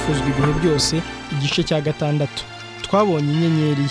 wifuzwa ibihe byose, igice cya 6. Twabonye inyenyeri ye.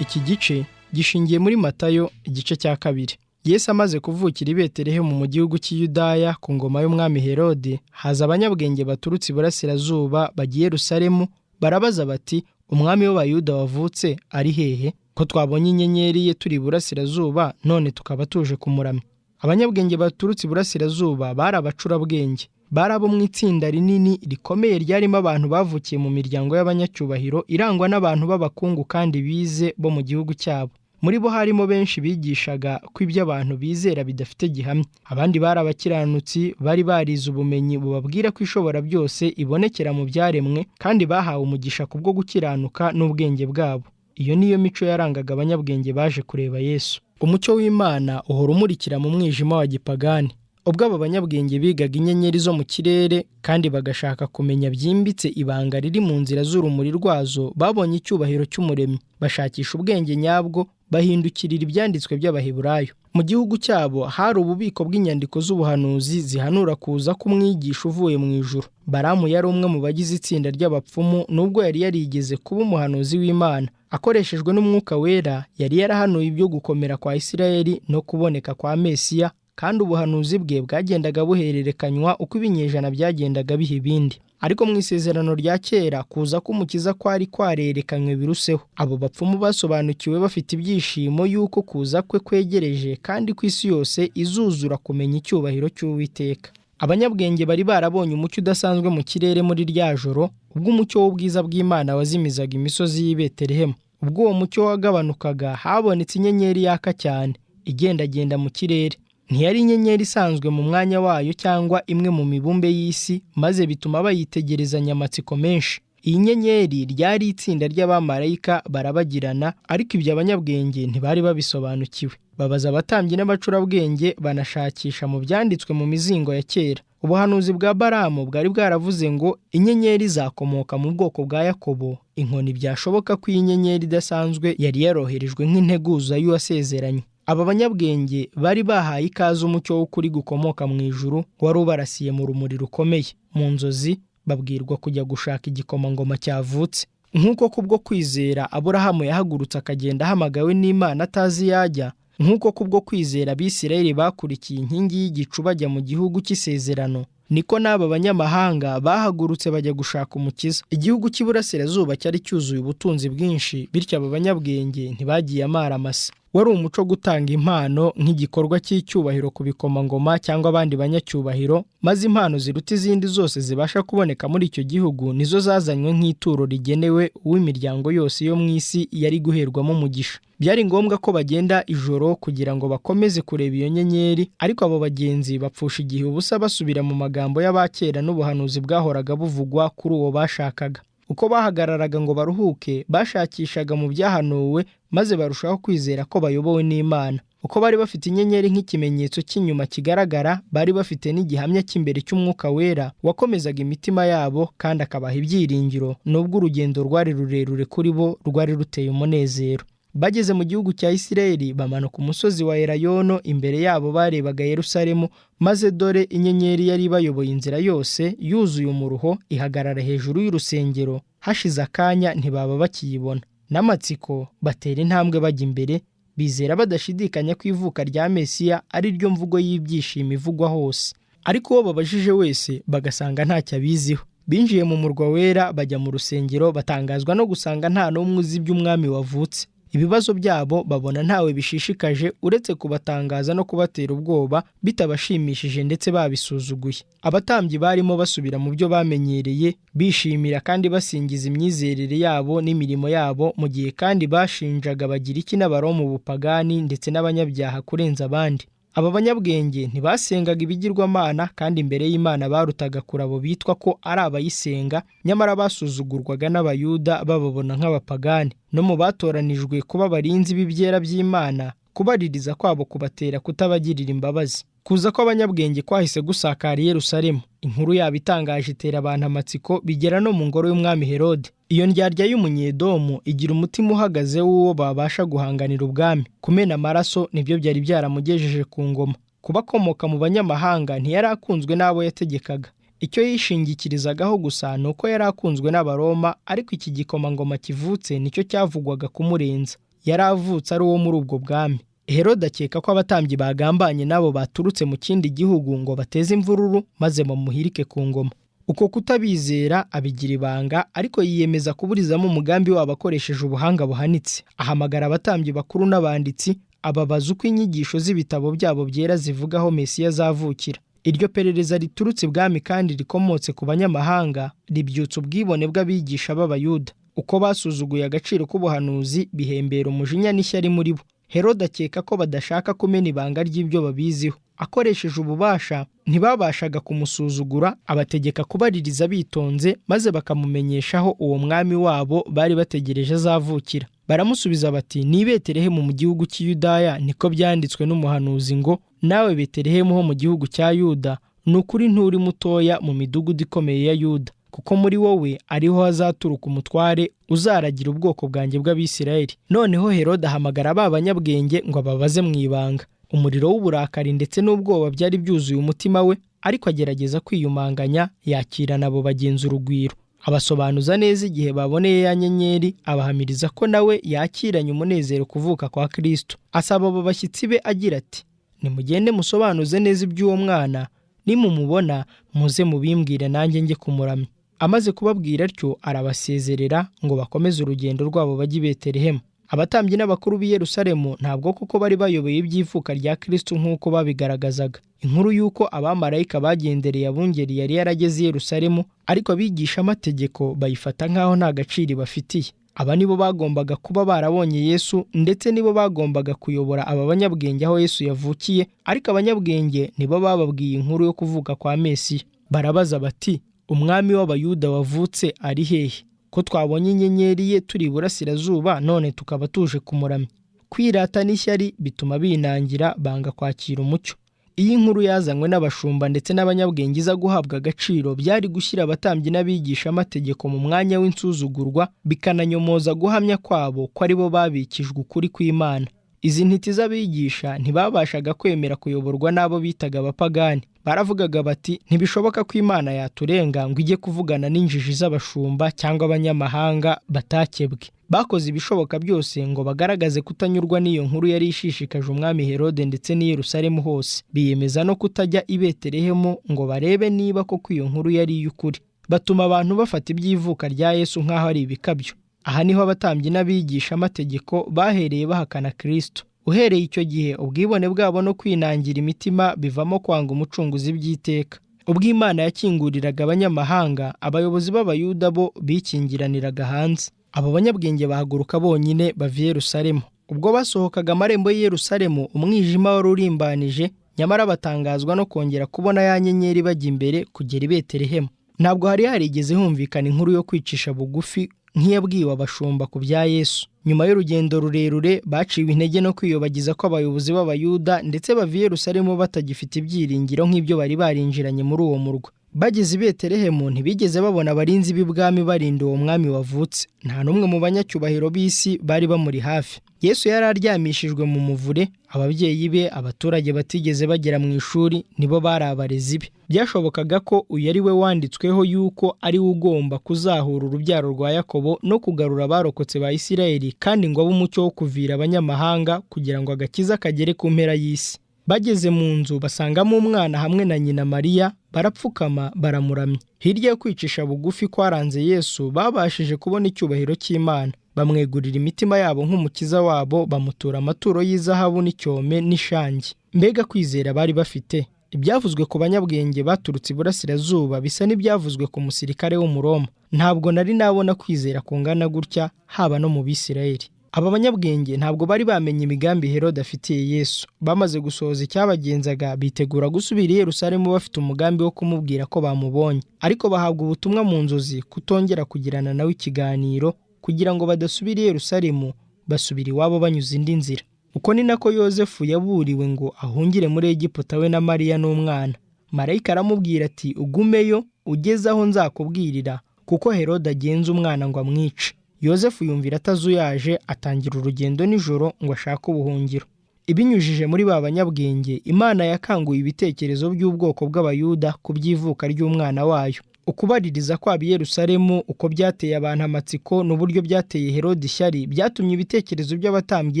Iki gice gishingiye muri Matayo igice cya 2. Yesu amaze kuvukira i Betelehemu mu gihugu cy'Iyudaya ku ngoma y'umwami Herode, haza abanyabwenge baturutse iburasirazuba bagiye i Yerusalemu, barabaza bati, umwami w'Abayuda wavutse ari hehe? Ko twabonye inyenyeri ye turi iburasirazuba, none tukaba tuje kumuramya. Abanyabwenge baturutse iburasirazuba bari abacurabwenge, bari abo mu itsinda rinini rikomeye ryarimo abantu bavukiye mu miryango y'abanyacyubahiro irangwa n'abantu b'abakungu kandi bize bo mu gihugu cyabo. Muri bo harimo benshi bigishaga ko ibyo abantu bizera bidafite gihamya. Abandi bari abakiranutsi, bari barize ubumenyi bubabwira ko ishobora byose ibonekera mu byaremwe, kandi bahawe umugisha kubwo gukiranuka n'ubwenge bwabo. Iyo niyo mico yarangaga abanyabwenge baje kureba Yesu. Umucyo w'Imana uhora umurikira mu mwijima wa gipagani. Ubwo aba banyabwenge bigaga inyenyeri zo mu kirere kandi bagashaka kumenya byimbitse ibanga riri mu nzira z'urumuri rwazo, babonye icyubahiro cy'Umuremyi, bashakisha ubwenge nyabwo, bahindukirira ibyanditswe by'Abaheburayo. Mu gihugu cyabo hari ububiko bw'inyandiko z'ubuhanuzi zihanura kuza k'umwigisha uvuye mu ijuru. Balamu yari umwe mu bagize itsinda ry'abapfumu, nubwo yari yarigeze kuba umuhanuzi w'Imana. Akoreshejwe n'Umwuka Wera, yari yarahanuye ibyo gukomera kwa Isirayeli no kuboneka kwa Mesiya, kandi ubuhanuzi bwe bwagendaga buhererekanywa uko ibinyejana byagendaga biha ibindi. Ariko mu isezerano rya kera kuza k'Umukiza kwari kwarerekanywe biruseho. Abo bapfumu basobanukiwe bafite ibyishimo y'uko kuza kwe kwegereje, kandi ku isi yose izuzura kumenya icyubahiro cy'Uwiteka. Abanyabwenge bari barabonye umucyo udasanzwe mu kirere muri rya joro, ubwo umucyo w'ubwiza bw'Imana wazimizaga imisozi y'i Betelehemu. Ubwo uwo mucyo wagabanukaga, habonetse inyenyeri yaka cyane igendagenda mu kirere. Ntiyari inyenyeri isanzwe mu mwanya wayo cyangwa imwe mu mibumbe y'isi, maze bituma bayitegerezanya amatsiko menshi. Iyi nyenyeri ryari itsinda ry'abamarayika barabagirana, ariko ibyo abanyabwenge ntibari babisobanukiwe. Babaza abatambyi n'abacurabwenge, banashakisha mu byanditswe mu mizingo ya kera. Ubuhanuzi bwa Balamu bwari bwaravuze ngo inyenyeri zakomoka mu bwoko bwa Yakobo. Inkoni byashoboka ko iyi nyenyeri idasanzwe yari yaroherejwe nk'integuza y'uwasezeranye. Aba banyabwenge bari bahaye ikaze umucyo w'ukuri gukomoka mu ijuru, wari ubarasiye mu rumuri rukomeye. Mu nzozi babwirwa kujya gushaka igikomangoma cyavutse. Nk'uko kubwo kwizera Aburahamu yahagurutse akagenda ahamagawe n'Imana atazi yajya, nk'uko kubwo kwizera Abisirayeli bakurikiye inkingi y'igicu bajya mu gihugu cy'isezerano, niko n'aba banyamahanga bahagurutse bajya gushaka Umukiza. Igihugu cy'iburasirazuba cyari cyuzuye ubutunzi bwinshi, bityo aba banyabwenge ntibagiye amara masa. Wari umuco gutanga impano nk'igikorwa cy'icyubahiro ku bikomangoma cyangwa abandi banyacyubahiro, maze impano ziruta izindi zose zibasha kuboneka muri icyo gihugu nizo zazanywe nk'ituro rigenewe uw'imiryango yose yo mu isi yari guherwamo umugisha. Byari ngombwa ko bagenda ijoro kugira ngo bakomeze kureba iyo nyenyeri, ariko abo bagenzi bapfusha igihe ubusa basubira mu magambo y'abakera n'ubuhanuzi bwahoraga buvugwa kuri uwo bashakaga. Uko bahagararaga ngo baruhuke, bashakishaga mu byahanuwe, maze barushaho kwizera ko bayobowe n'Imana. Uko bari bafite inyenyeri nk'ikimenyetso cy'inyuma kigaragara, bari bafite n'igihamya cy'imbere cy'Umwuka Wera wakomezaga imitima yabo kandi akabaha ibyiringiro, nubwo urugendo rwari rurerure kuri bo rwari ruteye umunezero. Bageze mu gihugu cya Isirayeli, bamanuka umusozi wa Elayono. Imbere yabo barebaga Yerusalemu, maze dore inyenyeri yari bayoboye inzira yose, yuzuye umuruho, ihagarara hejuru y'urusengero. Hashize akanya ntibaba bakiyibona. N'amatsiko batera intambwe bajya imbere, bizera badashidikanya ko ivuka rya Mesiya ari ryo mvugo y'ibyishimo ivugwa hose. Ariko uwo babajije wese bagasanga ntacyo abiziho. Binjiye mu murwa wera, bajya mu rusengero, batangazwa no gusanga nta n'umwe uzi iby'umwami wavutse. Ibibazo byabo babona ntawe bishishikaje uretse kubatangaza no kubatera ubwoba, bitabashimishije ndetse babisuzuguye. Abatambyi barimo basubira mu byo bamenyereye, bishimira kandi basingiza imyizerere yabo n'imirimo yabo, mu gihe kandi bashinjaga Abagiriki n'Abaroma ubupagani ndetse n'abanyabyaha kurenza abandi. Aba banyabwenge ntibasengaga ibigirwamana, kandi imbere y'Imana barutaga kure abo bitwa ko ari abayisenga, nyamara basuzugurwaga n'Abayuda bababona nk'abapagani. No mu batoranijwe kuba abarinzi b'ibyera by'Imana, kubaririza kwabo kubatera kutabagirira imbabazi. Kuza kw'abanyabwenge kwahise gusakara i Yerusalemu. Inkuru yabo itangaje itera abantu amatsiko, bigera no mu ngoro y'umwami Herode. Iyo ndyarya y'umunyedomu igira umutima uhagaze w'uwo babasha guhanganira ubwami. Kumena amaraso nibyo byari byaramugejeje ku ngoma. Kuba akomoka mu banyamahanga ntiyari akunzwe n'abo yategekaga. icyo yishingikirizagaho gusa ni uko yari akunzwe n'Abaroma, ariko iki gikomangoma kivutse nicyo cyavugwaga kumurenza. Yari avutse ari uwo muri ubwo bwami. Herode akeka ko abatambyi bagambanye nabo baturutse mu kindi gihugu ngo bateze imvururu maze bamuhirike ku ngoma. Uko kutabizera abigira ibanga, ariko yiyemeza kuburizamo umugambi wabo akoresheje ubuhanga buhanitse. Ahamagara abatambyi bakuru n'abanditsi, ababaza uko inyigisho z'ibitabo byabo byera zivugaho Mesiya azavukira. Iryo perereza riturutse ibwami kandi rikomotse ku banyamahanga ribyutsa ubwibone bw'abigisha b'Abayuda. Uko basuzuguye agaciro k'ubuhanuzi bihembera umujinya n'ishyari muri bo. Herode akeka ko badashaka kumena ibanga ry'ibyo babiziho. Akoresheje ububasha ntibabashaga kumusuzugura, abategeka kubaririza bitonze maze bakamumenyeshaho uwo mwami wabo bari bategereje azavukira. Baramusubiza bati, ni Betelehemu mu gihugu cy'Iyudaya niko byanditswe n'umuhanuzi ngo, nawe Betelehemu ho mu gihugu cya Yuda, ni ukuri nturi mutoya mu midugudu ikomeye ya Yuda, kuko muri wowe ariho hazaturuka umutware uzaragira ubwoko bwanjye bw'Abisirayeli. Noneho Herode ahamagara ba banyabwenge ngo ababaze mu ibanga. Umuriro w'uburakari ndetse n'ubwoba byari byuzuye umutima we, ariko agerageza kwiyumanganya, yakirana abo bagenzi urugwiro. Abasobanuza neza igihe baboneye ya nyenyeri, abahamiriza ko nawe yakiranye umunezero kuvuka kwa Kristo. Asaba abo bashyitsi be agira ati, nimugende musobanuze neza iby'uwo mwana, nimumubona muze mubimbwire nanjye njye kumuramya. Amaze kubabwira atyo arabasezerera ngo bakomeze urugendo rwabo bajye i Betelehemu. Abatambyi n'abakuru b'i Yerusalemu ntabwo kuko bari bayoboye iby'ivuka rya Kristo nk'uko babigaragazaga. Inkuru y'uko abamarayika bagendereye abungeri yari yarageze i Yerusalemu, ariko abigisha amategeko bayifata nk'aho nta gaciro ibafitiye. Aba nibo bagombaga kuba barabonye Yesu, ndetse nibo bagombaga kuyobora aba banyabwenge aho Yesu yavukiye, ariko abanyabwenge nibo bababwiye inkuru yo kuvuka kwa Mesiya. Barabaza bati, umwami w'Abayuda wavutse ari hehe? Ko twabonye inyenyeri ye turi iburasirazuba, none tukaba tuje kumuramya. Kwirata n'ishyari bituma binangira, banga kwakira umucyo. Iyi inkuru yazanywe n'abashumba ndetse n'abanyabwenge iza guhabwa agaciro, byari gushyira abatambyi n'abigisha amategeko mu mwanya w'insuzugurwa, bikananyomoza guhamya kwabo ko ari bo babikijwe ukuri kw'Imana. Izi ntiti z'abigisha ntibabashaga kwemera kuyoborwa n'abo bitaga abapagani. Baravugaga bati, ntibishoboka ko Imana yaturenga ngo ijye kuvugana n'injiji z'abashumba cyangwa abanyamahanga batakebwe. Bakoze ibishoboka byose ngo bagaragaze kutanyurwa n'iyo nkuru yari ishishikaje umwami Herode ndetse n'i Yerusalemu hose. Biyemeza no kutajya i Betelehemu ngo barebe niba koko iyo nkuru yari iy'ukuri. Batuma abantu bafata iby'ivuka rya Yesu nk'aho ari ibikabyo. Aha niho abatambyi n'abigisha amategeko bahereye bahakana Kristo. Uhereye icyo gihe ubwibone bwabo no kwinangira imitima bivamo kwanga umucunguzi by'iteka. Ubwo Imana yakinguriraga abanyamahanga, abayobozi b'Abayuda bo bikingiraniraga hanze. Abo banyabwenge bahaguruka bonyine bava i Yerusalemu. Ubwo basohokaga amarembo y'i Yerusalemu, umwijima wari urimbanije, nyamara batangazwa no kongera kubona ya nyenyeri bajya imbere kugera i Betelehemu. Ntabwo hari harigeze humvikana inkuru yo kwicisha bugufi nk'iyabwiwe abashumba ku bya Yesu. Nyuma y'urugendo rurerure baciwe intege no kwiyobagiza ko abayobozi b'Abayuda ndetse bava i Yerusalemu batagifite ibyiringiro nk'ibyo bari barinjiranye muri uwo murwa. Bageze i Betelehemu ntibigeze babona abarinzi b'ibwami barinda uwo mwami wavutse. Nta n'umwe mu banyacyubahiro b'isi bari bamuri hafi. Yesu yari aryamishijwe mu muvure, ababyeyi be, abaturage batigeze bagera mu ishuri, nibo bari abarezi be. Byashobokaga ko uyu ari we wanditsweho yuko ari we ugomba kuzahura urubyaro rwa Yakobo no kugarura abarokotse ba Isirayeli, kandi ngo abe umucyo wo kuvira abanyamahanga kugira ngo agakiza kagere ku mpera y'isi. Bageze mu nzu basangamo umwana hamwe na nyina Mariya, barapfukama baramuramya. Hirya yo kwicisha bugufi kwaranze Yesu, babashije kubona icyubahiro cy'Imana. Bamwegurira imitima yabo nk'umukiza wabo, bamutura amaturo y'izahabu n'icyome n'ishangi. Mbega kwizera bari bafite! Ibyavuzwe ku banyabwenge baturutse iburasirazuba bisa n'ibyavuzwe ku musirikare w'Umuroma. Ntabwo nari nabona kwizera kungana gutya haba no mu Bisirayeli. Aba banyabwenge ntabwo bari bamenye imigambi Herode afitiye Yesu. Bamaze gusohoza icyabagenzaga, bitegura gusubira i Yerusalemu bafite umugambi wo kumubwira ko bamubonye. Ariko bahabwa ubutumwa mu nzozi kutongera kugirana nawe ikiganiro, kugira ngo badasubira i Yerusalemu, basubira iwabo banyuze indi nzira. Uko ni nako Yozefu yaburiwe ngo ahungire muri Egiputa we na Mariya n'umwana. Marayika aramubwira ati, ugumeyo ugeze aho nzakubwirira, kuko Herode agenza umwana ngo amwice. Yozefu yumvira atazuyaje, atangira urugendo nijoro ngo ashake ubuhungiro. ibinyujije muri ba banyabwenge Imana yakanguye ibitekerezo by'ubwoko bw'abayuda ku by'ivuka ry'umwana wayo. Ukubaririza kw'ab'i Yerusalemu uko byateye abantu amatsiko n'uburyo byateye Herode ishyari byatumye ibitekerezo by'abatambyi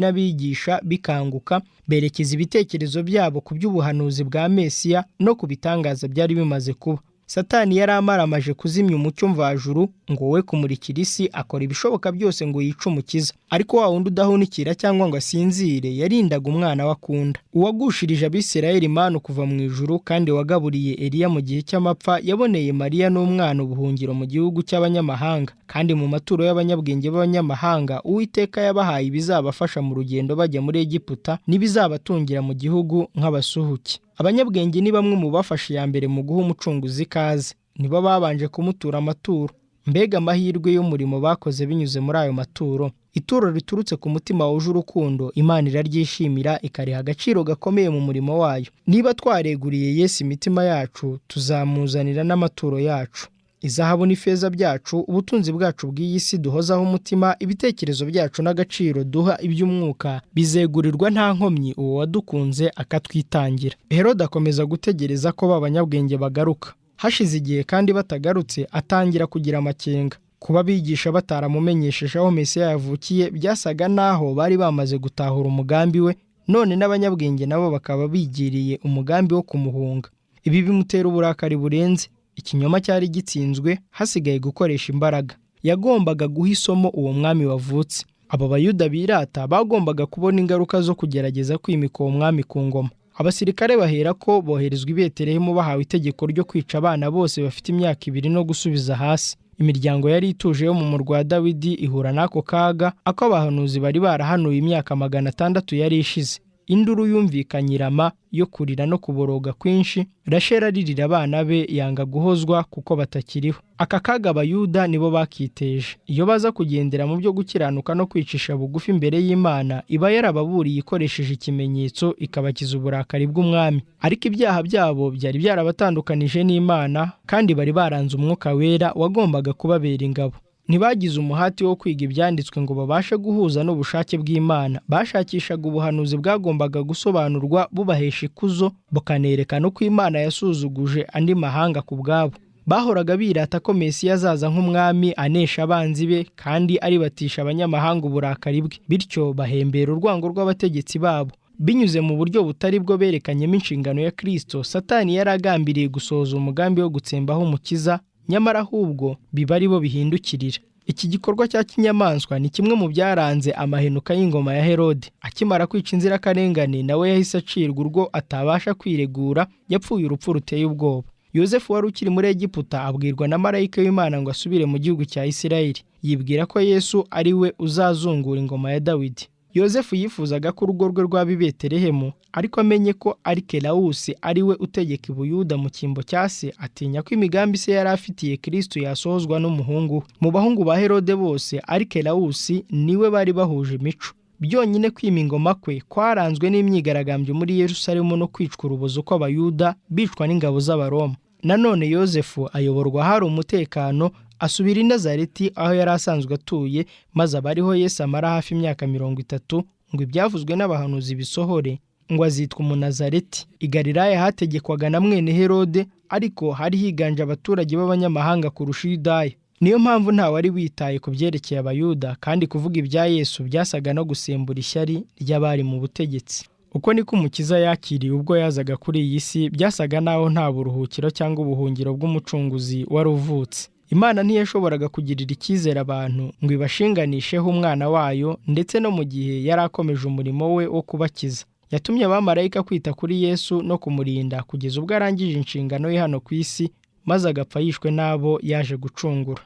n'abigisha bikanguka, berekeza ibitekerezo byabo ku by'ubuhanuzi bwa Mesiya no ku bitangaza byari bimaze kuba. Satani yari amaramaje kuzimya umucyo mvajuru ngo we kumurikira isi, akora ibishoboka byose ngo yice Umukiza. Ariko wa wundi udahunikira cyangwa ngo asinzire yarindaga umwana we akunda. Uwagushirije Abisirayeli manu kuva mu ijuru kandi wagaburiye Eliya mu gihe cy'amapfa yaboneye Mariya n'umwana ubuhungiro mu gihugu cy'abanyamahanga, kandi mu maturo y'abanyabwenge b'abanyamahanga Uwiteka yabahaye ibizabafasha mu rugendo bajya muri Egiputa n'ibizabatungira mu gihugu nk'abasuhuke. Abanyabwenge ni bamwe mu bafashe iya mbere mu guha umucunguzi ikaze, nibo babanje kumutura amaturo. Mbega amahirwe y'umurimo bakoze binyuze muri ayo maturo! Ituro riturutse ku mutima wuje urukundo Imana iraryishimira ikariha agaciro gakomeye mu murimo wayo. Niba twareguriye Yesu imitima yacu, tuzamuzanira n'amaturo yacu. Izahabu n'ifeza byacu, ubutunzi bwacu bw'iyi si duhozaho umutima, ibitekerezo byacu n'agaciro duha iby'umwuka bizegurirwa nta nkomyi uwo wadukunze akatwitangira. Herode akomeza gutegereza ko b'abanyabwenge bagaruka. Hashize igihe kandi batagarutse, atangira kugira amakenga. Kuba abigisha bataramumenyesheje aho Mesiya yavukiye byasaga naho bari bamaze gutahura umugambi we, none n'abanyabwenge nabo bakaba bigiriye umugambi wo kumuhunga. Ibi bimutera uburakari burenze. Ikinyoma cyari gitsinzwe, hasigaye gukoresha imbaraga. Yagombaga guha isomo uwo mwami wavutse. Aba bayuda birata bagombaga kubona ingaruka zo kugerageza kwimika uwo mwami ku ngoma. Abasirikare bahera ko boherezwa i Betelehemu bahawe itegeko ryo kwica abana bose bafite imyaka 2 no gusubiza hasi. Imiryango yari ituje yo mu murwa wa Dawidi ihura n'ako kaga, ako abahanuzi bari barahanuye imyaka 600 yari ishize. Induru yumvikanye irama yo kurira no kuboroga kwinshi. Rasheli aririra abana be yanga guhozwa kuko batakiriho. Aka kaga Abayuda nibo bakiteje. Iyo baza kugendera mu byo gukiranuka no kwicisha bugufi imbere y'Imana, iba yarababuriye ikoresheje ikimenyetso ikabakiza uburakari bw'umwami. Ariko ibyaha byabo byari byarabatandukanije n'Imana, kandi bari baranze umwuka wera wagombaga kubabera ingabo. Ntibagize umuhati wo kwiga ibyanditswe ngo babashe guhuza n'ubushake bw'Imana. Bashakishaga ubuhanuzi bwagombaga gusobanurwa bubahesha ikuzo, bukanerekana uko Imana yasuzuguje andi mahanga ku bwabo. Bahoraga birata ko Mesiya azaza nk'umwami anesha abanzi be kandi aribatisha abanyamahanga uburakari bwe, bityo bahembera urwango rw'abategetsi babo. Binyuze mu buryo butari bwo berekanyemo inshingano ya Kristo, Satani yari agambiriye gusohoza umugambi wo gutsembaho Umukiza, nyamara ahubwo biba ari bo bihindukirira. Iki gikorwa cya kinyamaswa ni kimwe mu byaranze amahenuka y'ingoma ya Herode. Akimara kwica inzirakarengane, nawe yahise acirwa urwo atabasha kwiregura, yapfuye urupfu ruteye ubwoba. Yosefu wari ukiri muri Egiputa abwirwa na marayika w'Imana ngo asubire mu gihugu cya Isirayeli. Yibwira ko Yesu ari we uzazungura ingoma ya Dawidi. Yosefu yifuzaga ko urugo rwe rw'ab'i Betelehemu, ariko amenye ko Arikelawusi ari we utegeka i Buyuda mu cyimbo cya se, atinya ko imigambi se yari afitiye Kristo yasohozwa n'umuhungu we. Mu bahungu ba Herode bose, Arikelawusi niwe bari bahuje imico. Byonyine kwima ingoma kwe kwaranzwe n'imyigaragambyo muri Yerusalemu no kwicwa urubozo kw'Abayuda bicwa n'ingabo z'Abaroma. Nanone Yosefu ayoborwa hari umutekano, asubira i Nazareti aho yari asanzwe atuye, maze abariho Yesu amara hafi imyaka 30 ngo ibyavuzwe n'abahanuzi bisohore, ngo azitwa Umunazareti. I Galilaya hategekwaga na mwene Herode, ariko hari higanje abaturage b'abanyamahanga kurusha Yudaya. Niyo mpamvu nta wari witaye ku byerekeye Abayuda, kandi kuvuga ibya Yesu byasaga no gusembura ishyari ry'abari mu butegetsi. Uko niko Umukiza yakiriye ubwo yazaga kuri iyi si, byasaga naho nta buruhukiro cyangwa ubuhungiro bw'umucunguzi wari uvutse. Imana ntiyashoboraga kugirira icyizere abantu ngo ibashinganisheho umwana wayo, ndetse no mu gihe yari akomeje umurimo we wo kubakiza. Yatumye abamarayika kwita kuri Yesu no kumurinda kugeza ubwo arangije inshingano ye hano ku isi, maze agapfa yishwe n'abo yaje gucungura.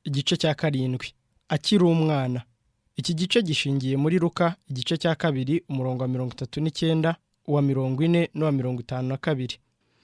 Igice cya 7. Akiri umwana. Iki gice gishingiye muri Luka igice cya 2 umurongo wa 39, uwa 40 n'uwa 52.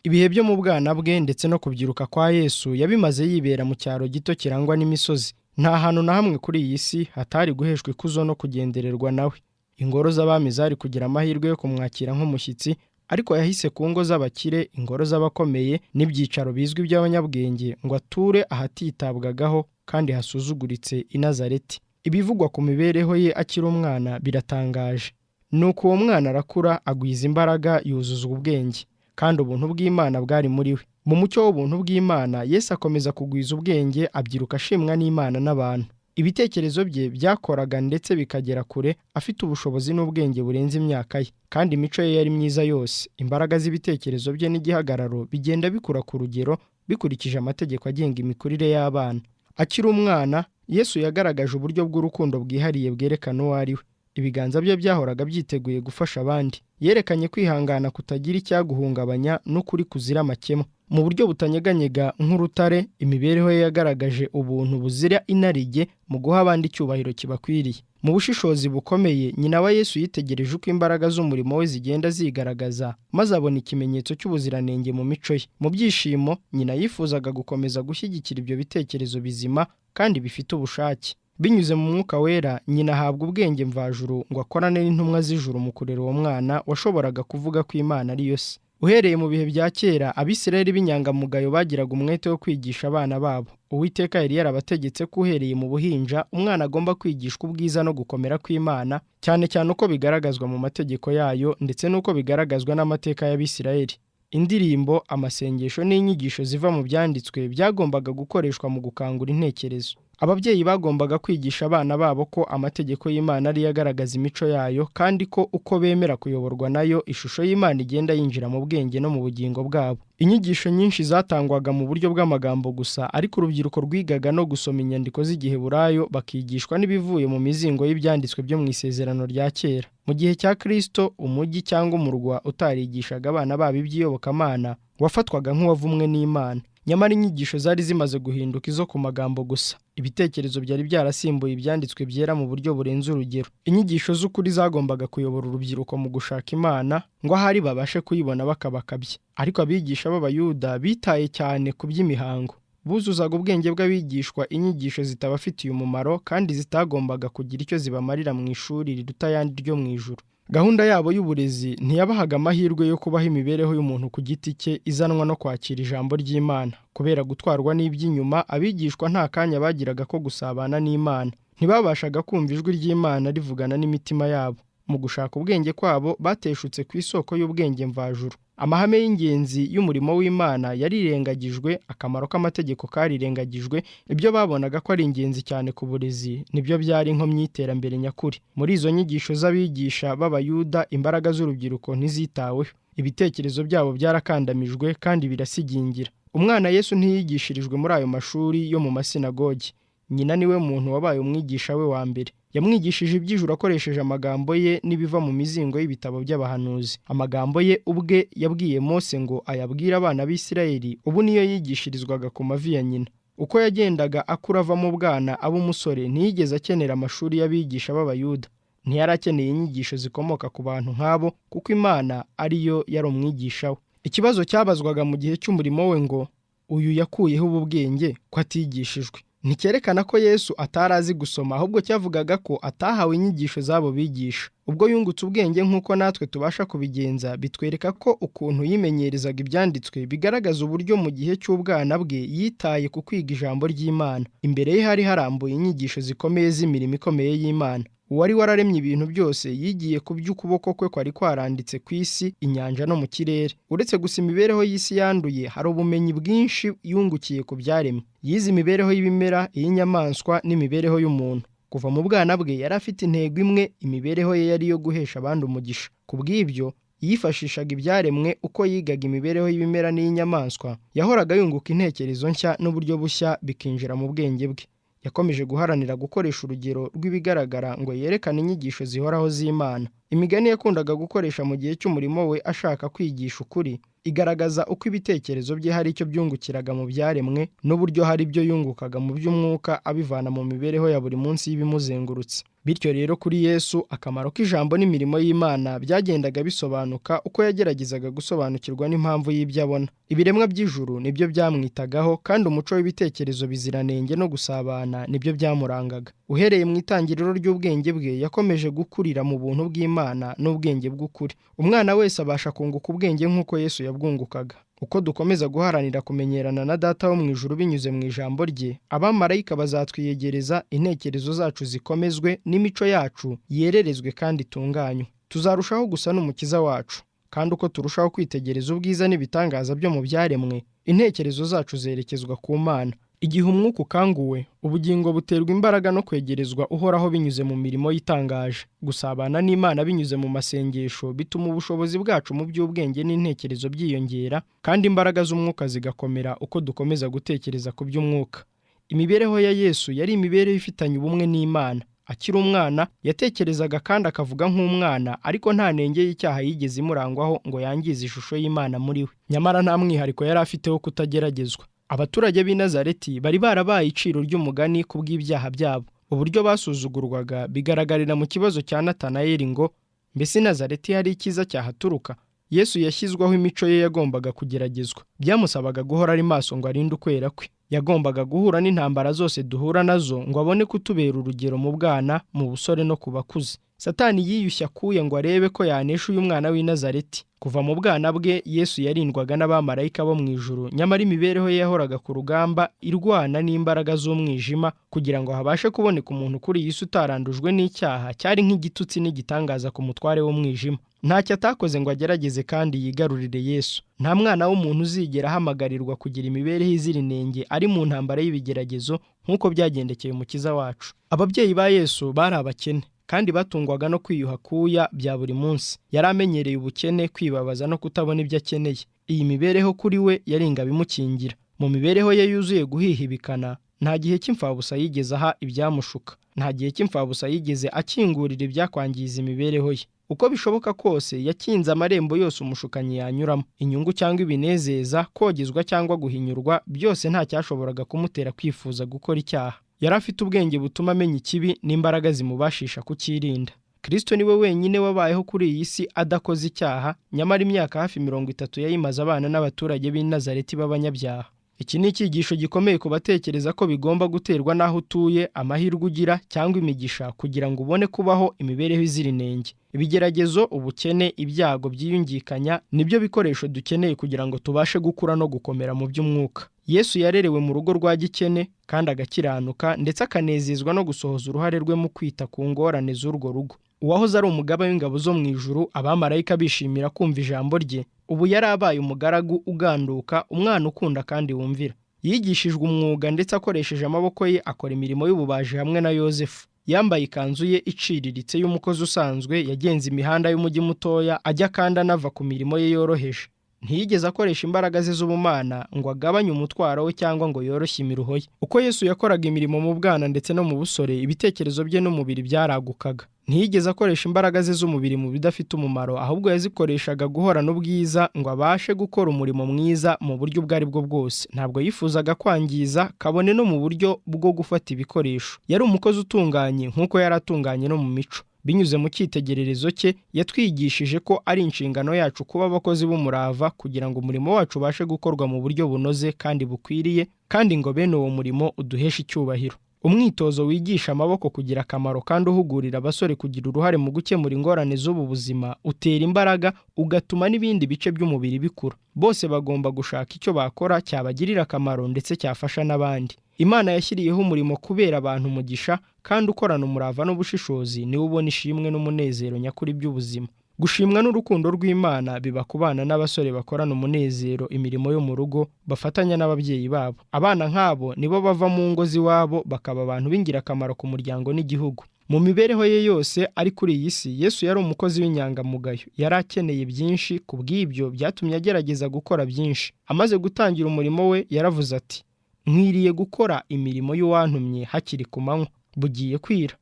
Ibihe byo mu bwana bwe ndetse no kubyiruka kwa Yesu yabimaze yibera mu cyaro gito kirangwa n'imisozi. Nta hantu na hamwe kuri iyi si hatari guheshwa ikuzo no kugendererwa nawe. Ingoro z'abami zari kugira amahirwe yo kumwakira nk'umushyitsi, ariko yahise ku ngo z'abakire, ingoro z'abakomeye n'ibyicaro bizwi by'abanyabwenge ngo ature ahatitabwagaho kandi hasuzuguritse i Nazareti. ibivugwa ku mibereho ye akiri umwana biratangaje. Nuko uwo mwana arakura, agwiza imbaraga, yuzuza ubwenge, kandi ubuntu bw'Imana bwari muri we. Mu mucyo w'ubuntu bw'Imana, Yesu akomeza kugwiza ubwenge, abyiruka ashimwa n'Imana n'abantu. Ibitekerezo bye byakoraga ndetse bikagera kure, afite ubushobozi n'ubwenge burenze imyaka ye, kandi imico ye yari myiza yose. Imbaraga z'ibitekerezo bye n'igihagararo bigenda bikura ku rugero, bikurikije amategeko agenga imikurire y'abana. Akiri umwana, Yesu yagaragaje uburyo bw'urukundo bwihariye bwerekana uwo ari we. Ibiganza bye byahoraga byiteguye gufasha abandi. Yerekanye kwihangana kutagira icyaguhungabanya n'ukuri kuzira amakemwa. Mu buryo butanyeganyega nk'urutare, imibereho ye yagaragaje ubuntu buzira inarijye mu guha abandi icyubahiro kibakwiriye. Mu bushishozi bukomeye, nyina wa Yesu yitegereje uko imbaraga z'umurimo we zigenda zigaragaza, maze abona ikimenyetso cy'ubuziranenge mu mico ye. Mu byishimo, nyina yifuzaga gukomeza gushyigikira ibyo bitekerezo bizima kandi bifite ubushake. Binyuze mu Mwuka Wera, nyina ahabwa ubwenge mvajuru ngo akorane n'intumwa z'ijuru mu kurera uwo mwana washoboraga kuvuga ko Imana ari yo se. Uhereye mu bihe bya kera, Abisirayeli b'inyangamugayo bagiraga umwete wo kwigisha abana babo. Uwiteka yari yarabategetse ko uhereye mu buhinja umwana agomba kwigishwa ubwiza no gukomera kw'Imana, cyane cyane uko bigaragazwa mu mategeko yayo ndetse n'uko bigaragazwa n'amateka y'Abisirayeli. Indirimbo, amasengesho n'inyigisho ziva mu byanditswe byagombaga gukoreshwa mu gukangura intekerezo. Ababyeyi bagombaga kwigisha abana babo ko amategeko y'Imana ari agaragaza imico yayo, kandi ko uko bemera kuyoborwa nayo, ishusho y'Imana igenda yinjira mu bwenge no mu bugingo bwabo. Inyigisho nyinshi zatangwaga mu buryo bw'amagambo gusa, ariko urubyiruko rwigaga no gusoma inyandiko z'Igiheburayo, bakigishwa n'ibivuye mu mizingo y'ibyanditswe byo mu Isezerano rya Kera. Mu gihe cya Kristo, umujyi cyangwa umurwa utarigishaga abana babo iby'iyobokamana wafatwaga nk'uwavumwe n'Imana. Nyamara inyigisho zari zimaze guhinduka izo ku magambo gusa. Ibitekerezo byari byarasimbuye ibyanditswe byera mu buryo burenze urugero. Inyigisho z'ukuri zagombaga kuyobora urubyiruko mu gushaka Imana, ngo ahari babashe kuyibona bakabakabye. Ariko abigisha b'Abayuda bitaye cyane ku by'imihango. Buzuzaga ubwenge bw'abigishwa inyigisho zitabafitiye umumaro kandi zitagombaga kugira icyo zibamarira mu ishuri riruta ayandi ryo mu ijuru. Gahunda yabo y'uburezi ntiyabahaga amahirwe yo kubaho imibereho y'umuntu ku giti cye izanwa no kwakira ijambo ry'Imana. Kubera gutwarwa n'iby'inyuma, abigishwa nta kanya bagiraga ko gusabana n'Imana. Ntibabashaga kumva ijwi ry'Imana rivugana n'imitima yabo. Mu gushaka ubwenge kwabo, bateshutse ku isoko y'ubwenge mvajuru. Amahame y'ingenzi y'umurimo w'Imana yarirengagijwe, akamaro k'amategeko karirengagijwe. Ibyo babonaga ko ari ingenzi cyane ku burezi nibyo byari inkomyi y'iterambere nyakuri. Muri izo nyigisho z'abigisha b'Abayuda, imbaraga z'urubyiruko ntizitaweho. Ibitekerezo byabo byarakandamijwe kandi birasigingira. Umwana Yesu ntiyigishirijwe muri ayo mashuri yo mu masinagogi. Nyina niwe muntu wabaye umwigisha we wa mbere. Yamwigishije iby'ijuru akoresheje amagambo ye n'ibiva mu mizingo y'ibitabo by'abahanuzi. Amagambo ye ubwe yabwiye Mose ngo ayabwire abana b'Isirayeli, ubu niyo yigishirizwaga ku mavi ya nyina. Uko yagendaga akura ava mu bwana aba umusore, ntiyigeze akenera amashuri y'abigisha b'Abayuda. Ntiyari akeneye inyigisho zikomoka ku bantu nk'abo, kuko Imana ariyo yari umwigisha we. Ikibazo cyabazwaga mu gihe cy'umurimo we ngo uyu yakuyeho ubu bwenge ko atigishijwe. Ntikerekana ko Yesu atari azi gusoma, ahubwo cyavugaga ko atahawe inyigisho z'abo bigisha. Ubwo yungutse ubwenge nk'uko natwe tubasha kubigenza, bitwereka ko ukuntu yimenyerezaga ibyanditswe bigaragaza uburyo mu gihe cy'ubwana bwe yitaye ku kwiga ijambo ry'Imana. Imbere ye hari harambuye inyigisho zikomeye z'imirimo ikomeye y'Imana. Uwari wararemye ibintu byose yigiye ku by'ukuboko kwe kwari kwaranditse ku isi, inyanja no mu kirere. Uretse gusa imibereho y'isi yanduye, hari ubumenyi bwinshi yungukiye ku byaremwe. Yize imibereho y'ibimera, iy'inyamaswa n'imibereho y'umuntu. Kuva mu bwana bwe yari afite intego imwe, imibereho ye yari iyo guhesha abandi umugisha. Ku bw'ibyo yifashishaga ibyaremwe. Uko yigaga imibereho y'ibimera n'iy'inyamaswa, yahoraga yunguka intekerezo nshya n'uburyo bushya bikinjira mu bwenge bwe. Yakomeje guharanira gukoresha urugero rw'ibigaragara ngo yerekane inyigisho zihoraho z'Imana. Imigani yakundaga gukoresha mu gihe cy'umurimo we ashaka kwigisha ukuri, igaragaza uko ibitekerezo bye hari icyo byungukiraga mu byaremwe n'uburyo hari ibyo yungukaga mu by'umwuka abivana mu mibereho ya buri munsi y'ibimuzengurutse. Bityo rero kuri Yesu, akamaro k'ijambo n'imirimo y'Imana byagendaga bisobanuka uko yageragezaga gusobanukirwa n'impamvu y'ibyo abona. Ibiremwa by'ijuru nibyo byamwitagaho, kandi umuco w'ibitekerezo biziranenge no gusabana nibyo byamurangaga. Uhereye mu itangiriro ry'ubwenge bwe, yakomeje gukurira mu buntu bw'Imana n'ubwenge bw'ukuri. Umwana wese abasha kunguka ubwenge nk'uko Yesu yabwungukaga. Uko dukomeza guharanira kumenyerana na Data wo mu ijuru binyuze mu ijambo rye, abamarayika bazatwiyegereza, intekerezo zacu zikomezwe, n'imico yacu yererezwe kandi itunganywe. Tuzarushaho gusa n'Umukiza wacu, kandi uko turushaho kwitegereza ubwiza n'ibitangaza byo mu byaremwe, intekerezo zacu zerekezwa ku Mana. Igihe umwuka ukanguwe, ubugingo buterwa imbaraga no kwegerezwa Uhoraho binyuze mu mirimo yitangaje. Gusabana n'Imana binyuze mu masengesho bituma ubushobozi bwacu mu by'ubwenge n'intekerezo byiyongera, kandi imbaraga z'umwuka zigakomera uko dukomeza gutekereza ku by'umwuka. Imibereho ya Yesu yari imibereho ifitanye ubumwe n'Imana. Akiri umwana yatekerezaga kandi akavuga nk'umwana, ariko nta nenge y'icyaha yigeze imurangwaho ngo yangize ishusho y'Imana muri we. Nyamara nta mwihariko yari afite wo kutageragezwa. Abaturage b'i Nazareti bari barabaye iciro ry'umugani ku bw'ibyaha byabo. Uburyo basuzugurwaga bigaragarira mu kibazo cya Natanayeli ngo, mbese i Nazareti hari icyiza cyahaturuka? Yesu yashyizweho imico ye yagombaga kugeragezwa. Byamusabaga guhora ari maso ngo arinde ukwera kwe. Yagombaga guhura n'intambara zose duhura nazo ngo abone kutubera urugero mu bwana, mu busore no ku bakuze. Satani yiyushya akuye ngo arebe ko yanesha uyu mwana w'i Nazareti. Kuva mu bwana bwe Yesu yarindwaga n'abamarayika bo mu ijuru, nyamara imibereho ye yahoraga ku rugamba irwana n'imbaraga z'umwijima kugira ngo habashe kuboneka umuntu kuri iyi si utarandujwe n'icyaha cyari nk'igitutsi n'igitangaza ku mutware w'umwijima. Ntacyo atakoze ngo agerageze kandi yigarurire Yesu. Nta mwana w'umuntu uzigera ahamagarirwa kugira imibereho izira inenge ari mu ntambara y'ibigeragezo nk'uko byagendekeye Umukiza wacu. Ababyeyi ba Yesu bari abakene kandi batungwaga no kwiyuha kuya bya buri munsi. Yari amenyereye ubukene, kwibabaza no kutabona ibyo akeneye. Iyi mibereho kuri we yari ingabo imukingira. Mu mibereho ye yuzuye guhihibikana, nta gihe cy'imfabusa yigeze aha ibyamushuka. Nta gihe cy'imfabusa yigeze akingurira ibyakwangiza imibereho ye. Uko bishoboka kose yakinze amarembo yose umushukanyi yanyuramo. Inyungu cyangwa ibinezeza, kogezwa cyangwa guhinyurwa, byose nta cyashoboraga kumutera kwifuza gukora icyaha. Yari afite ubwenge butuma amenya ikibi n'imbaraga zimubashisha kukirinda. Kristo niwe wenyine wabayeho kuri iyi si adakoze icyaha, nyamara imyaka hafi 30 yayimaze abana n'abaturage b'i Nazareti b'abanyabyaha. Iki ni icyigisho gikomeye ku batekereza ko bigomba guterwa n'aho utuye, amahirwe ugira cyangwa imigisha kugira ngo ubone kubaho imibereho izira inenge. Ibigeragezo, ubukene, ibyago byiyungikanya nibyo bikoresho dukeneye kugira ngo tubashe gukura no gukomera mu by'umwuka. Yesu yarerewe mu rugo rwa gikene kandi agakiranuka, ndetse akanezezwa no gusohoza uruhare rwe mu kwita ku ngorane z'urwo rugo. Uwahoze ari umugaba w'ingabo zo mu ijuru, abamarayika bishimira kumva ijambo rye, ubu yari abaye umugaragu uganduka, umwana ukunda kandi wumvira. Yigishijwe umwuga ndetse akoresheje amaboko ye akora imirimo y'ububaji hamwe na Yozefu. Yambaye ikanzu ye iciriritse y'umukozi usanzwe, yagenze imihanda y'umujyi mutoya ajya kandi anava ku mirimo ye yoroheje. Ntiyigeze akoresha imbaraga ze z'ubumana ngo agabanye umutwaro we cyangwa ngo yoroshye imiruho ye. Uko Yesu yakoraga imirimo mu bwana ndetse no mu busore, ibitekerezo bye n'umubiri byaragukaga. Ntiyigeze akoresha imbaraga ze z'umubiri mu bidafite umumaro, ahubwo yazikoreshaga guhorana ubwiza ngo abashe gukora umurimo mwiza mu buryo ubwo ari bwo bwose. Ntabwo yifuzaga kwangiza, kabone no mu buryo bwo gufata ibikoresho. Yari umukozi utunganye nk'uko yari atunganye no mu mico. Binyuze mu cyitegererezo cye, yatwigishije ko ari inshingano yacu kuba abakozi b'umurava kugira ngo umurimo wacu ubashe gukorwa mu buryo bunoze kandi bukwiriye, kandi ngo bene uwo murimo uduheshe icyubahiro. Umwitozo wigisha amaboko kugira akamaro kandi uhugurira abasore kugira uruhare mu gukemura ingorane z'ubu buzima utera imbaraga, ugatuma n'ibindi bice by'umubiri bikura. Bose bagomba gushaka icyo bakora cyabagirira akamaro ndetse cyafasha n'abandi. Imana yashyiriyeho umurimo kubera abantu umugisha, kandi ukorana umurava n'ubushishozi niwe ubona ishimwe n'umunezero nyakuri by'ubuzima. Gushimwa n'urukundo rw'Imana biba ku bana n'abasore bakorana umunezero imirimo yo mu rugo, bafatanya n'ababyeyi babo. Abana nk'abo nibo bava mu ngo z'iwabo bakaba abantu b'ingirakamaro ku muryango n'igihugu. Mu mibereho ye yose ari kuri iyi si, Yesu yari umukozi w'inyangamugayo. Yari akeneye byinshi, ku bw'ibyo byatumye agerageza gukora byinshi. Amaze gutangira umurimo we yaravuze ati, nkwiriye gukora imirimo y'uwantumye hakiri ku manywa, bugiye kwira.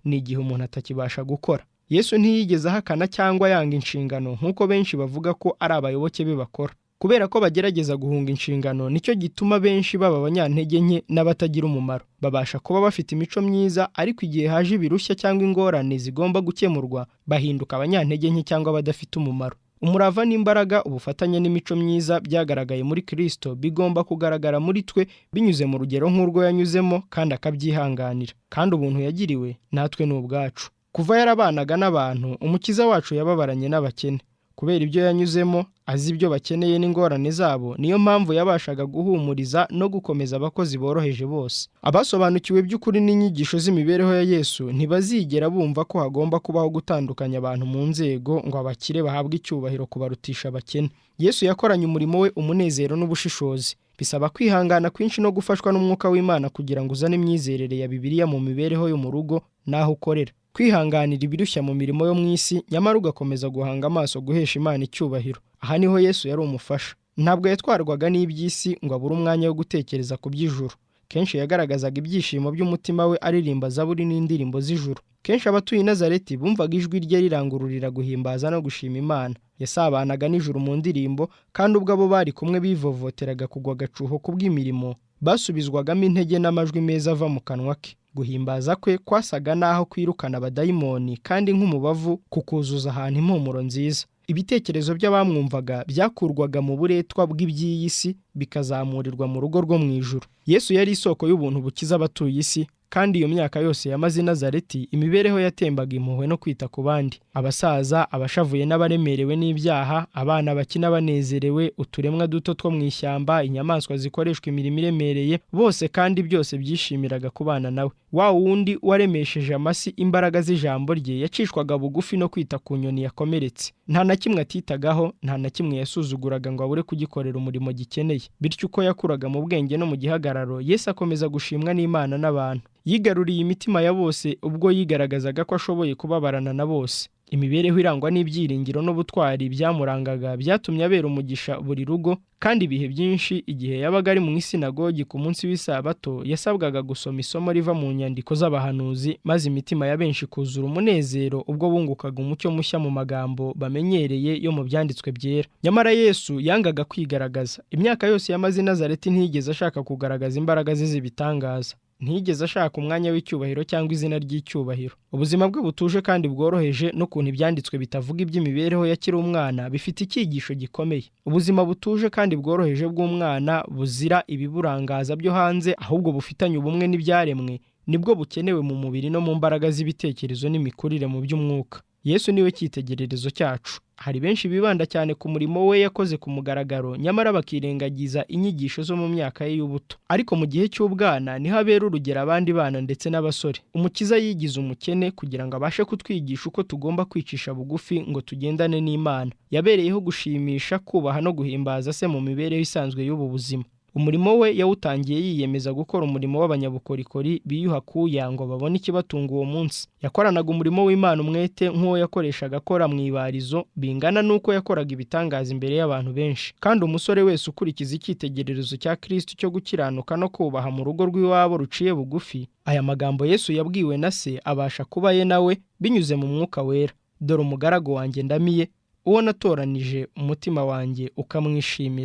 Ni igihe umuntu atakibasha gukora. Yesu ntiyigeze ahakana cyangwa yanga inshingano nk'uko benshi bavuga ko ari abayoboke be bakora. Kubera ko bagerageza guhunga inshingano, nicyo gituma benshi baba abanyantege nke n'abatagira umumaro. Babasha kuba bafite imico myiza, ariko igihe haje ibirushya cyangwa ingorane zigomba gukemurwa, bahinduka abanyantege nke cyangwa abadafite umumaro. Umurava n'imbaraga, ubufatanye n'imico myiza byagaragaye muri Kristo bigomba kugaragara muri twe binyuze mu rugero nk'urwo yanyuzemo kandi akabyihanganira. Kandi ubuntu yagiriwe natwe ni ubwacu. Kuva yarabanaga n'abantu, Umukiza wacu yababaranye n'abakene. kubera ibyo yanyuzemo, azi ibyo bakeneye n'ingorane zabo, niyo mpamvu yabashaga guhumuriza no gukomeza abakozi boroheje bose. Abasobanukiwe by'ukuri n'inyigisho z'imibereho ya Yesu ntibazigera bumva ko hagomba kubaho gutandukanya abantu mu nzego ngo abakire bahabwe icyubahiro kubarutisha abakene. Yesu yakoranye umurimo we umunezero n'ubushishozi. Bisaba kwihangana kwinshi no gufashwa n'Umwuka w'Imana kugira ngo uzane imyizerere ya Bibiliya mu mibereho yo mu rugo n'aho ukorera. Kwihanganira ibirushya mu mirimo yo mu isi, nyamara ugakomeza guhanga amaso guhesha Imana icyubahiro. Aha niho Yesu yari umufasha. Ntabwo yatwarwaga n'iby'isi ngo abure umwanya wo gutekereza ku by'ijuru. Kenshi yagaragazaga ibyishimo by'umutima we aririmba zaburi n'indirimbo z'ijuru. Kenshi abatuye i Nazareti bumvaga ijwi rye rirangururira guhimbaza no gushima Imana. Yasabanaga n'ijuru mu ndirimbo, kandi ubwo abo bari kumwe bivovoteraga kugwa agacuho kubw'imirimo, basubizwagamo intege n'amajwi meza ava mu kanwa ke. Guhimbaza kwe kwasaga naho kwirukana abadayimoni, kandi nk'umubavu kukuzuza ahantu impumuro nziza. Ibitekerezo by'abamwumvaga byakurwaga mu buretwa bw'iby'iyi si bikazamurirwa mu rugo rwo mu ijuru. Yesu yari isoko y'ubuntu bukiza abatuye isi, kandi iyo myaka yose yamaze i Nazareti imibereho yatembaga impuhwe no kwita ku bandi. Abasaza, abashavuye n'abaremerewe n'ibyaha, abana bakina banezerewe, uturemwa duto two mu ishyamba, inyamaswa zikoreshwa imirimo iremereye, bose kandi byose byishimiraga kubana nawe. Wa wundi waremesheje amasi imbaraga z'ijambo rye yacishwaga bugufi no kwita ku nyoni yakomeretse. Nta na kimwe atitagaho, nta na kimwe yasuzuguraga ngo abure kugikorera umurimo gikeneye. Bityo uko yakuraga mu bwenge no mu gihagararo, Yesu akomeza gushimwa n'Imana n'abantu. Yigaruriye imitima ya bose ubwo yigaragazaga ko ashoboye kubabarana na bose. Imibereho irangwa n'ibyiringiro n'ubutwari byamurangaga byatumye abera umugisha buri rugo, kandi ibihe byinshi igihe yabaga ari mu isinagogi ku munsi w'isabato yasabwaga gusoma isomo riva mu nyandiko z'abahanuzi, maze imitima ya benshi kuzura umunezero ubwo bungukaga umucyo mushya mu magambo bamenyereye yo mu byanditswe byera. Nyamara Yesu yangaga kwigaragaza. Imyaka yose yamaze i Nazareti ntiyigeze ashaka kugaragaza imbaraga ze z'ibitangaza. Ntiyigeze ashaka umwanya w'icyubahiro cyangwa izina ry'icyubahiro. Ubuzima bwe butuje kandi bworoheje n'ukuntu ibyanditswe bitavuga iby'imibereho yakiri umwana bifite icyigisho gikomeye. Ubuzima butuje kandi bworoheje bw'umwana buzira ibiburangaza byo hanze, ahubwo bufitanye ubumwe n'ibyaremwe, nibwo bukenewe mu mubiri no mu mbaraga z'ibitekerezo n'imikurire mu by'umwuka. Yesu niwe cyitegererezo cyacu. Hari benshi bibanda cyane ku murimo we yakoze ku mugaragaro, nyamara bakirengagiza inyigisho zo mu myaka ye y'ubuto. Ariko mu gihe cy'ubwana niho abera urugero abandi bana ndetse n'abasore. Umukiza yigize umukene kugira ngo abashe kutwigisha uko tugomba kwicisha bugufi ngo tugendane n'Imana. Yabereyeho gushimisha, kubaha no guhimbaza se mu mibereho isanzwe y'ubu buzima. Umurimo we yawutangiye yiyemeza gukora umurimo w'abanyabukorikori biyuha kuya ngo babone ikibatunga uwo munsi. Yakoranaga umurimo w'Imana umwete nk'uwo yakoreshaga akora mu ibarizo, bingana n'uko yakoraga ibitangaza imbere y'abantu benshi. Kandi umusore wese ukurikiza icyitegererezo cya Kristo cyo gukiranuka no kubaha mu rugo rw'iwabo ruciye bugufi, aya magambo Yesu yabwiwe na se abasha kuba ye nawe binyuze mu Mwuka Wera. Dore umugaragu wanjye ndamiye, uwo natoranije umutima wanjye ukamwishimira.